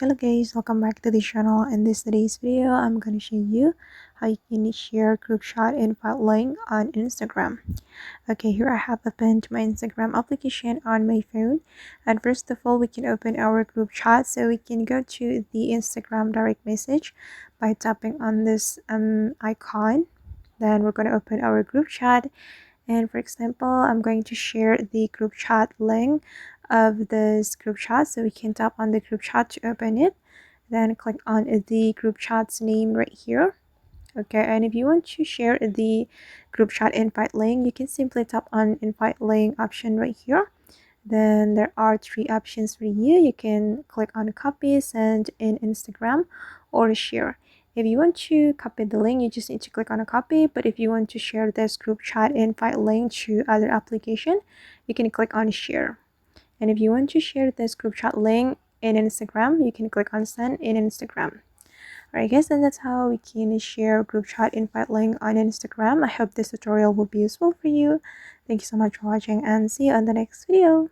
Hello guys, welcome back to the channel. In today's video, I'm going to show you how you can share group chat invite link on Instagram. Okay, here I have opened my Instagram application on my phone. And first of all, we can open our group chat. So we can go to the Instagram direct message by tapping on this icon. Then we're going to open our group chat. And for example, I'm going to share the group chat link of this group chat, so we can tap on the group chat to open it, then click on the group chat's name right here. Okay, and if you want to share the group chat invite link, you can simply tap on invite link option right here. Then there are three options for you. You can click on copy, send in Instagram, or share. If you want to copy the link, you just need to click on a copy. But if you want to share this group chat invite link to other application, you can click on share. And if you want to share this group chat link in Instagram, you can click on send in Instagram. Alright guys, and that's how we can share group chat invite link on Instagram. I hope this tutorial will be useful for you. Thank you so much for watching and see you on the next video.